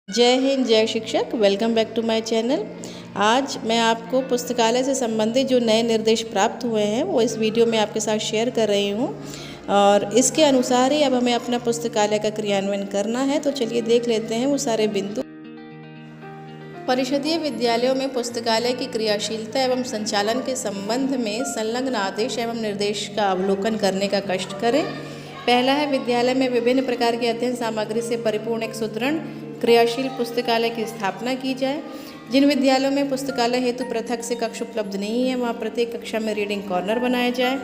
जय हिंद, जय शिक्षक। Welcome back to my channel. आज मैं आपको पुस्तकालय से संबंधित जो नए निर्देश प्राप्त हुए हैं वो इस वीडियो में आपके साथ शेयर कर रही हूँ और इसके अनुसार ही अब हमें अपना पुस्तकालय का क्रियान्वयन करना है। तो चलिए देख लेते हैं वो सारे बिंदु। परिषदीय विद्यालयों में पुस्तकालय की क्रियाशीलता एवं संचालन के संबंध में संलग्न आदेश एवं निर्देश का अवलोकन करने का कष्ट करें। पहला है, विद्यालय में विभिन्न प्रकार की अध्ययन सामग्री से परिपूर्ण एक सुदृढ़ क्रियाशील पुस्तकालय की स्थापना की जाए। जिन विद्यालयों में पुस्तकालय हेतु पृथक से कक्ष उपलब्ध नहीं है वहाँ प्रत्येक कक्षा में रीडिंग कॉर्नर बनाया जाए।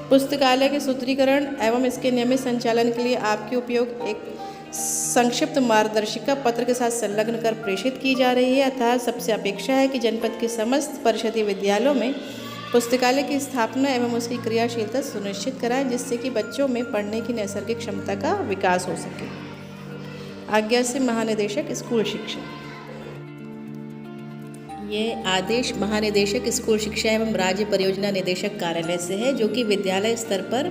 पुस्तकालय के सुदृढ़ीकरण एवं इसके नियमित संचालन के लिए आपके उपयोग एक संक्षिप्त मार्गदर्शिका पत्र के साथ संलग्न कर प्रेषित की जा रही है। अतः सबसे अपेक्षा है कि जनपद के समस्त परिषदीय विद्यालयों में पुस्तकालय की स्थापना एवं उसकी क्रियाशीलता सुनिश्चित कराएं, जिससे कि बच्चों में पढ़ने की नैसर्गिक क्षमता का विकास हो सके। आज्ञा से महानिदेशक स्कूल शिक्षा। ये आदेश महानिदेशक स्कूल शिक्षा एवं राज्य परियोजना निदेशक कार्यालय से है, जो कि विद्यालय स्तर पर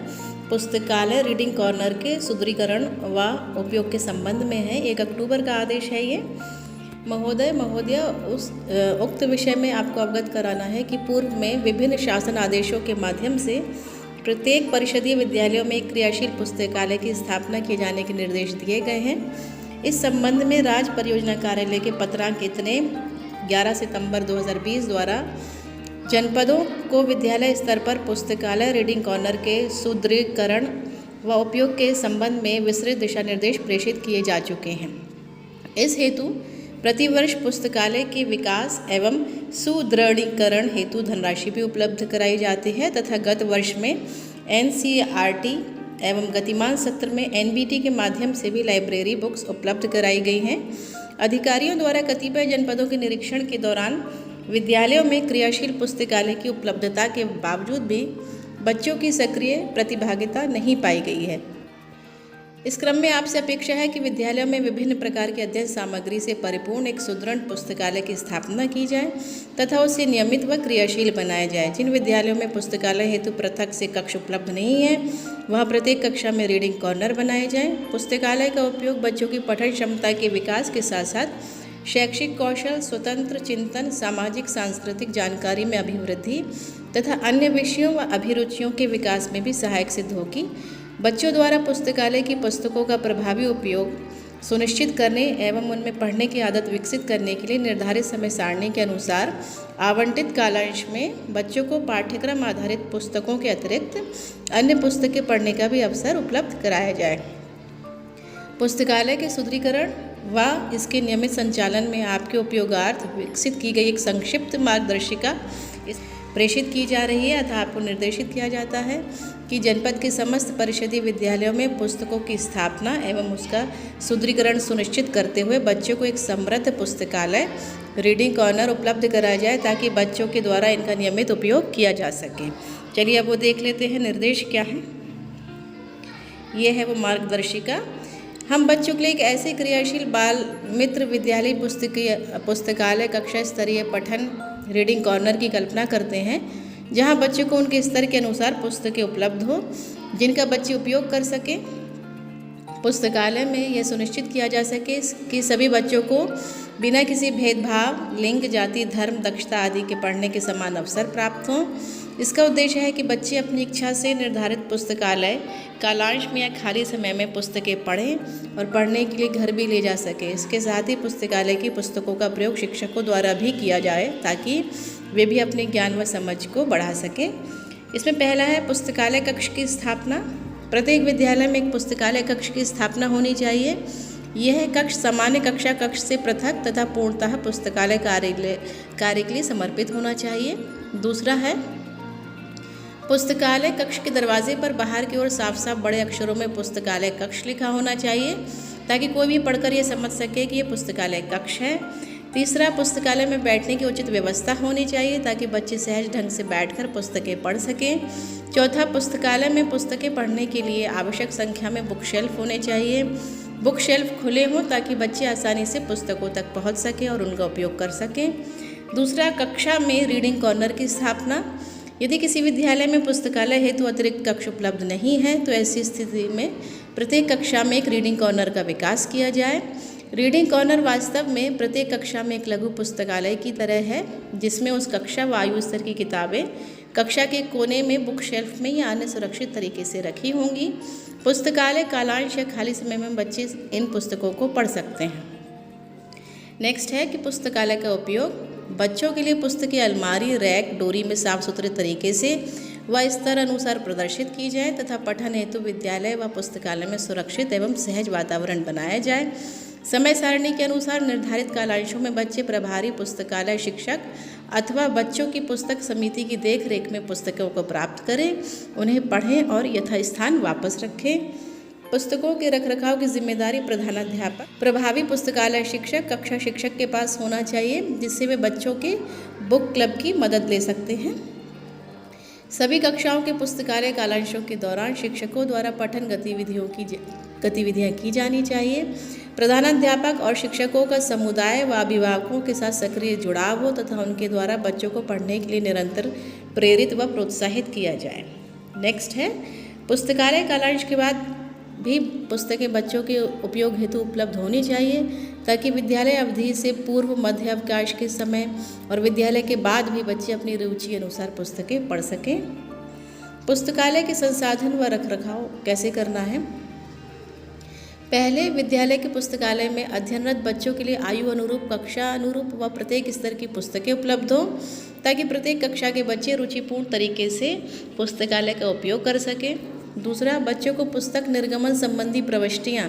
पुस्तकालय रीडिंग कॉर्नर के सुदृढ़ीकरण व उपयोग के संबंध में है। 1 अक्टूबर का आदेश है ये। महोदय उक्त विषय में आपको अवगत कराना है कि पूर्व में विभिन्न शासन आदेशों के माध्यम से प्रत्येक परिषदीय विद्यालयों में एक क्रियाशील पुस्तकालय की स्थापना किए जाने के निर्देश दिए गए हैं। इस संबंध में राज्य परियोजना कार्यालय के पत्रांक इतने 11 सितंबर 2020 द्वारा जनपदों को विद्यालय स्तर पर पुस्तकालय रीडिंग कॉर्नर के सुदृढ़ीकरण व उपयोग के संबंध में विस्तृत दिशा निर्देश प्रेषित किए जा चुके हैं। इस हेतु प्रतिवर्ष पुस्तकालय के विकास एवं सुदृढ़ीकरण हेतु धनराशि भी उपलब्ध कराई जाती है तथा गत वर्ष में NCERT एवं गतिमान सत्र में NBT के माध्यम से भी लाइब्रेरी बुक्स उपलब्ध कराई गई हैं। अधिकारियों द्वारा कतिपय जनपदों के निरीक्षण के दौरान विद्यालयों में क्रियाशील पुस्तकालय की उपलब्धता के बावजूद भी बच्चों की सक्रिय प्रतिभागिता नहीं पाई गई है। इस क्रम में आपसे अपेक्षा है कि विद्यालयों में विभिन्न प्रकार की अध्ययन सामग्री से परिपूर्ण एक सुदृढ़ पुस्तकालय की स्थापना की जाए तथा उसे नियमित व क्रियाशील बनाया जाए। जिन विद्यालयों में पुस्तकालय हेतु पृथक से कक्ष उपलब्ध नहीं है वहाँ प्रत्येक कक्षा में रीडिंग कॉर्नर बनाए जाए। पुस्तकालय का उपयोग बच्चों की पठन क्षमता के विकास के साथ साथ शैक्षिक कौशल, स्वतंत्र चिंतन, सामाजिक सांस्कृतिक जानकारी में अभिवृद्धि तथा अन्य विषयों व अभिरुचियों के विकास में भी सहायक सिद्ध होगी। बच्चों द्वारा पुस्तकालय की पुस्तकों का प्रभावी उपयोग सुनिश्चित करने एवं उनमें पढ़ने की आदत विकसित करने के लिए निर्धारित समय सारणी के अनुसार आवंटित कालांश में बच्चों को पाठ्यक्रम आधारित पुस्तकों के अतिरिक्त अन्य पुस्तकें पढ़ने का भी अवसर उपलब्ध कराया जाए। पुस्तकालय के सुदृढ़ीकरण व इसके नियमित संचालन में आपके उपयोगार्थ विकसित की गई एक संक्षिप्त मार्गदर्शिका प्रेषित की जा रही है। अतः आपको निर्देशित किया जाता है कि जनपद के समस्त परिषदीय विद्यालयों में पुस्तकों की स्थापना एवं उसका सुदृढ़ीकरण सुनिश्चित करते हुए बच्चों को एक समृद्ध पुस्तकालय रीडिंग कॉर्नर उपलब्ध कराया जाए ताकि बच्चों के द्वारा इनका नियमित उपयोग किया जा सके। चलिए अब वो देख लेते हैं निर्देश क्या है। ये है वो मार्गदर्शिका। हम बच्चों के लिए एक ऐसे क्रियाशील बाल मित्र विद्यालय पुस्तकालय कक्षा स्तरीय पठन रीडिंग कॉर्नर की कल्पना करते हैं, जहां बच्चों को उनके स्तर के अनुसार पुस्तकें उपलब्ध हो जिनका बच्चे उपयोग कर सकें। पुस्तकालय में यह सुनिश्चित किया जा सके कि सभी बच्चों को बिना किसी भेदभाव, लिंग, जाति, धर्म, दक्षता आदि के पढ़ने के समान अवसर प्राप्त हों। इसका उद्देश्य है कि बच्चे अपनी इच्छा से निर्धारित पुस्तकालय कालांश में या खाली समय में पुस्तकें पढ़ें और पढ़ने के लिए घर भी ले जा सकें। इसके साथ ही पुस्तकालय की पुस्तकों का प्रयोग शिक्षकों द्वारा भी किया जाए ताकि वे भी अपने ज्ञान व समझ को बढ़ा सकें। इसमें पहला है पुस्तकालय कक्ष की स्थापना। प्रत्येक विद्यालय में एक पुस्तकालय कक्ष की स्थापना होनी चाहिए। यह कक्ष सामान्य कक्षा कक्ष से पृथक तथा पूर्णतः पुस्तकालय कार्य के लिए समर्पित होना चाहिए। दूसरा है, पुस्तकालय कक्ष के दरवाजे पर बाहर की ओर साफ साफ बड़े अक्षरों में पुस्तकालय कक्ष लिखा होना चाहिए ताकि कोई भी पढ़कर यह समझ सके कि यह पुस्तकालय कक्ष है। तीसरा, पुस्तकालय में बैठने की उचित व्यवस्था होनी चाहिए ताकि बच्चे सहज ढंग से बैठकर पुस्तकें पढ़ सकें। चौथा, पुस्तकालय में पुस्तकें पढ़ने के लिए आवश्यक संख्या में बुक शेल्फ होने चाहिए। बुक शेल्फ खुले हों ताकि बच्चे आसानी से पुस्तकों तक पहुंच सकें और उनका उपयोग कर सकें। दूसरा, कक्षा में रीडिंग कॉर्नर की स्थापना। यदि किसी विद्यालय में पुस्तकालय हेतु अतिरिक्त कक्ष उपलब्ध नहीं है तो ऐसी स्थिति में प्रत्येक कक्षा में एक रीडिंग कॉर्नर का विकास किया जाए। रीडिंग कॉर्नर वास्तव में प्रत्येक कक्षा में एक लघु पुस्तकालय की तरह है, जिसमें उस कक्षा व आयु स्तर की किताबें कक्षा के कोने में बुक शेल्फ में या अन्य सुरक्षित तरीके से रखी होंगी। पुस्तकालय कालांश या खाली समय में बच्चे इन पुस्तकों को पढ़ सकते हैं। नेक्स्ट है कि पुस्तकालय का उपयोग। बच्चों के लिए पुस्तकें अलमारी, रैक, डोरी में साफ सुथरे तरीके से व स्तर अनुसार प्रदर्शित की जाए तथा पठन हेतु विद्यालय व पुस्तकालय में सुरक्षित एवं सहज वातावरण बनाया जाए। समय सारणी के अनुसार निर्धारित कालांशों में बच्चे प्रभारी पुस्तकालय शिक्षक अथवा बच्चों की पुस्तक समिति की देखरेख में पुस्तकों को प्राप्त करें, उन्हें पढ़ें और यथास्थान वापस रखें। पुस्तकों के रखरखाव की जिम्मेदारी प्रधानाध्यापक, प्रभावी पुस्तकालय शिक्षक, कक्षा शिक्षक के पास होना चाहिए, जिससे वे बच्चों के बुक क्लब की मदद ले सकते हैं। सभी कक्षाओं के पुस्तकालय कालांशों के दौरान शिक्षकों द्वारा पठन गतिविधियाँ की जानी चाहिए। प्रधानाध्यापक और शिक्षकों का समुदाय व अभिभावकों के साथ सक्रिय जुड़ाव हो तथा उनके द्वारा बच्चों को पढ़ने के लिए निरंतर प्रेरित व प्रोत्साहित किया जाए। नेक्स्ट है, पुस्तकालय कालांश के बाद भी पुस्तकें बच्चों के उपयोग हेतु उपलब्ध होनी चाहिए, ताकि विद्यालय अवधि से पूर्व, मध्य अवकाश के समय और विद्यालय के बाद भी बच्चे अपनी रुचि अनुसार पुस्तकें पढ़ सकें। पुस्तकालय के संसाधन व रखरखाव कैसे करना है। पहले, विद्यालय के पुस्तकालय में अध्ययनरत बच्चों के लिए आयु अनुरूप, कक्षा अनुरूप व प्रत्येक स्तर की पुस्तकें उपलब्ध हों, ताकि प्रत्येक कक्षा के बच्चे रुचिपूर्ण तरीके से पुस्तकालय का उपयोग कर सकें। दूसरा, बच्चों को पुस्तक निर्गमन संबंधी प्रविष्टियाँ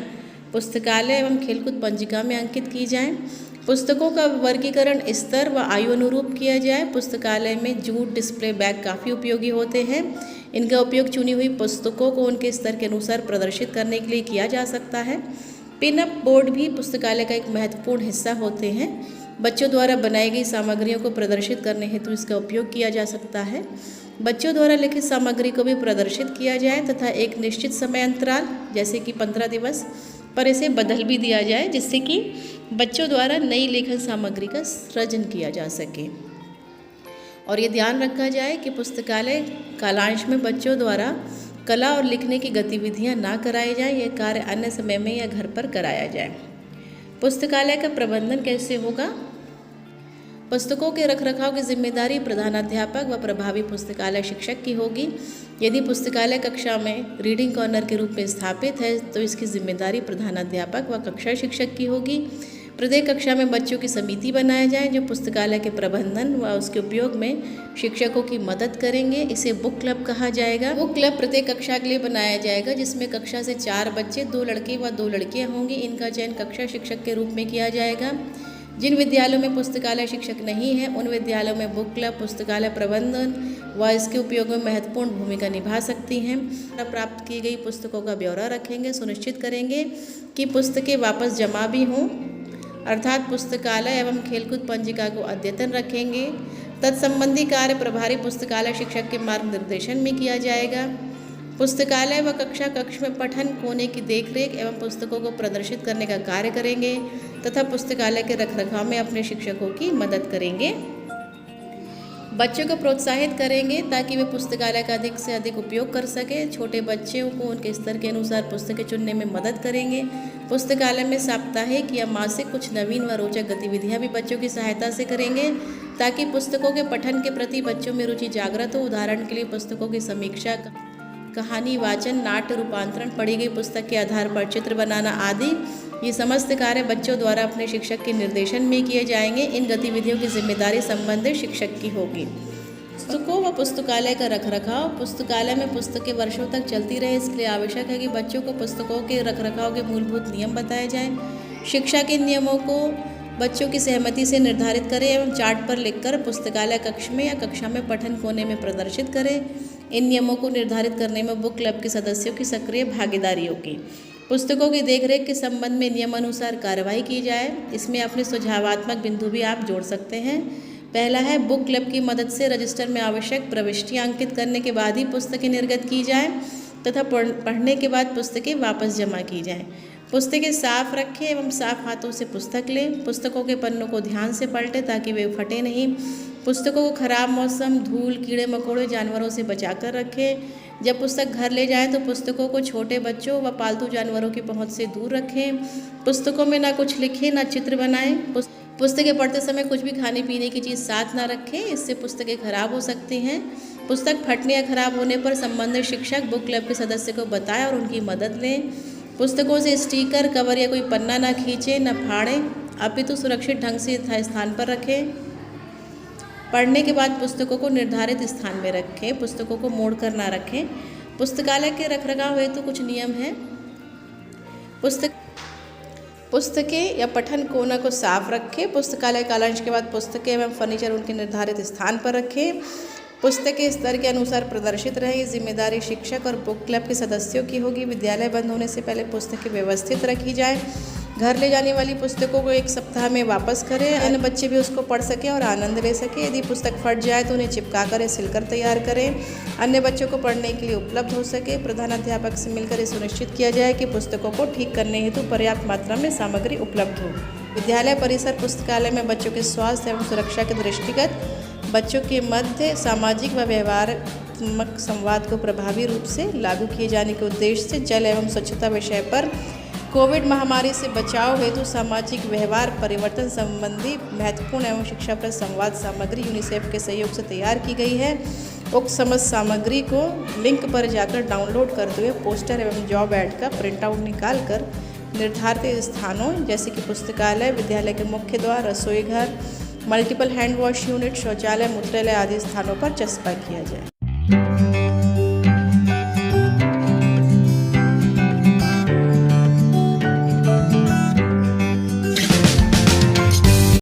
पुस्तकालय एवं खेलकूद पंजिका में अंकित की जाएं। पुस्तकों का वर्गीकरण स्तर व आयु अनुरूप किया जाए। पुस्तकालय में जूट डिस्प्ले बैग काफ़ी उपयोगी होते हैं। इनका उपयोग चुनी हुई पुस्तकों को उनके स्तर के अनुसार प्रदर्शित करने के लिए किया जा सकता है। पिन अप बोर्ड भी पुस्तकालय का एक महत्वपूर्ण हिस्सा होते हैं। बच्चों द्वारा बनाई गई सामग्रियों को प्रदर्शित करने हेतु इसका उपयोग किया जा सकता है। बच्चों द्वारा लिखित सामग्री को भी प्रदर्शित किया जाए तथा एक निश्चित समय अंतराल, जैसे कि 15 दिवस पर इसे बदल भी दिया जाए, जिससे कि बच्चों द्वारा नई लेखन सामग्री का सृजन किया जा सके। और ये ध्यान रखा जाए कि पुस्तकालय कालांश में बच्चों द्वारा कला और लिखने की गतिविधियां ना कराई जाए। यह कार्य अन्य समय में या घर पर कराया जाए। पुस्तकालय का प्रबंधन कैसे होगा। पुस्तकों के रखरखाव की जिम्मेदारी प्रधानाध्यापक व प्रभावी पुस्तकालय शिक्षक की होगी। यदि पुस्तकालय कक्षा में रीडिंग कॉर्नर के रूप में स्थापित है, तो इसकी जिम्मेदारी प्रधानाध्यापक व कक्षा शिक्षक की होगी। प्रत्येक कक्षा में बच्चों की समिति बनाया जाए, जो पुस्तकालय के प्रबंधन व उसके उपयोग में शिक्षकों की मदद करेंगे। इसे बुक क्लब कहा जाएगा। बुक क्लब प्रत्येक कक्षा के लिए बनाया जाएगा, जिसमें कक्षा से 4 बच्चे, 2 लड़के व 2 लड़कियाँ होंगी। इनका चयन कक्षा शिक्षक के रूप में किया जाएगा। जिन विद्यालयों में पुस्तकालय शिक्षक नहीं है, उन विद्यालयों में बुक क्लब पुस्तकालय प्रबंधन व इसके उपयोग में महत्वपूर्ण भूमिका निभा सकती हैं। प्राप्त की गई पुस्तकों का ब्यौरा रखेंगे, सुनिश्चित करेंगे कि पुस्तकें वापस जमा भी हों, अर्थात पुस्तकालय एवं खेलकूद पंजिका को अद्यतन रखेंगे। तत्संबंधी कार्य प्रभारी पुस्तकालय शिक्षक के मार्गनिर्देशन में किया जाएगा। पुस्तकालय व कक्षा कक्ष में पठन कोने की देखरेख एवं पुस्तकों को प्रदर्शित करने का कार्य करेंगे तथा पुस्तकालय के रखरखाव में अपने शिक्षकों की मदद करेंगे। बच्चों को प्रोत्साहित करेंगे ताकि वे पुस्तकालय का अधिक से अधिक उपयोग कर सके। छोटे बच्चों को उनके स्तर के अनुसार पुस्तकें चुनने में मदद करेंगे। पुस्तकालय में साप्ताहिक या मासिक कुछ नवीन व रोचक गतिविधियां भी बच्चों की सहायता से करेंगे, ताकि पुस्तकों के पठन के प्रति बच्चों में रुचि जागृत हो। उदाहरण के लिए पुस्तकों की समीक्षा, कहानी वाचन, नाट्य रूपांतरण, पढ़ी गई पुस्तक के आधार पर चित्र बनाना आदि। ये समस्त कार्य बच्चों द्वारा अपने शिक्षक के निर्देशन में किए जाएंगे। इन गतिविधियों की जिम्मेदारी संबंधित शिक्षक की होगी। पुस्तकों व पुस्तकालय का रखरखाव। पुस्तकालय में पुस्तकें वर्षों तक चलती रहे, इसके लिए आवश्यक है कि बच्चों को पुस्तकों के रखरखाव के मूलभूत नियम बताए जाएं। शिक्षा के नियमों को बच्चों की सहमति से निर्धारित करें एवं चार्ट पर लिखकर पुस्तकालय कक्ष में या कक्षा में पठन कोने में प्रदर्शित करें। इन नियमों को निर्धारित करने में बुक क्लब के सदस्यों की सक्रिय भागीदारी होगी। पुस्तकों की देखरेख के संबंध में नियमानुसार कार्रवाई की जाए। इसमें अपने सुझावात्मक बिंदु भी आप जोड़ सकते हैं। पहला है, बुक क्लब की मदद से रजिस्टर में आवश्यक प्रविष्टियाँ अंकित करने के बाद ही पुस्तकें निर्गत की जाएँ तथा पढ़ने के बाद पुस्तकें वापस जमा की जाएँ। पुस्तकें साफ रखें एवं साफ हाथों से पुस्तक लें। पुस्तकों के पन्नों को ध्यान से पलटें ताकि वे फटे नहीं। पुस्तकों को खराब मौसम, धूल, कीड़े मकोड़े, जानवरों से बचाकर रखें। जब पुस्तक घर ले जाएं तो पुस्तकों को छोटे बच्चों व पालतू जानवरों की पहुंच से दूर रखें। पुस्तकों में ना कुछ लिखें ना चित्र बनाएं। पुस्तकें पढ़ते समय कुछ भी खाने पीने की चीज़ साथ ना रखें, इससे पुस्तकें खराब हो सकती हैं। पुस्तक फटने या खराब होने पर संबंधित शिक्षक बुक क्लब के सदस्य को बताएं और उनकी मदद लें। पुस्तकों से स्टिकर, कवर या कोई पन्ना ना खींचें, न फाड़ें, अपितु सुरक्षित ढंग से स्थान पर रखें। पढ़ने के बाद पुस्तकों को निर्धारित स्थान में रखें। पुस्तकों को मोड़कर ना रखें। पुस्तकालय के रखरखाव हेतु कुछ नियम हैं। पुस्तकें या पठन कोना को साफ रखें। पुस्तकालय कालांश के बाद पुस्तकें एवं फर्नीचर उनके निर्धारित स्थान पर रखें। पुस्तकें स्तर के अनुसार प्रदर्शित रहें। ये जिम्मेदारी शिक्षक और बुक क्लब के सदस्यों की होगी। विद्यालय बंद होने से पहले पुस्तकें व्यवस्थित रखी जाएं। घर ले जाने वाली पुस्तकों को 1 सप्ताह में वापस करें, अन्य बच्चे भी उसको पढ़ सकें और आनंद ले सकें। यदि पुस्तक फट जाए तो उन्हें चिपका कर या सिलकर तैयार करें, अन्य बच्चों को पढ़ने के लिए उपलब्ध हो सके। प्रधानाध्यापक से मिलकर ये सुनिश्चित किया जाए कि पुस्तकों को ठीक करने हेतु पर्याप्त मात्रा में सामग्री उपलब्ध हो। विद्यालय परिसर पुस्तकालय में बच्चों के स्वास्थ्य एवं सुरक्षा के दृष्टिगत बच्चों के मध्य सामाजिक व व्यवहारात्मक संवाद को प्रभावी रूप से लागू किए जाने के उद्देश्य से जल एवं स्वच्छता विषय पर कोविड महामारी से बचाव हेतु सामाजिक व्यवहार परिवर्तन संबंधी महत्वपूर्ण एवं शिक्षाप्रद संवाद सामग्री यूनिसेफ के सहयोग से तैयार की गई है। उक्त समस्त सामग्री को लिंक पर जाकर डाउनलोड करते हुए पोस्टर एवं जॉब ऐड का प्रिंट आउट निकाल कर निर्धारित स्थानों जैसे कि पुस्तकालय, विद्यालय के मुख्य द्वार, रसोई घर, मल्टीपल हैंड वॉश यूनिट, शौचालय, मूत्रालय आदि स्थानों पर चस्पा किया जाए।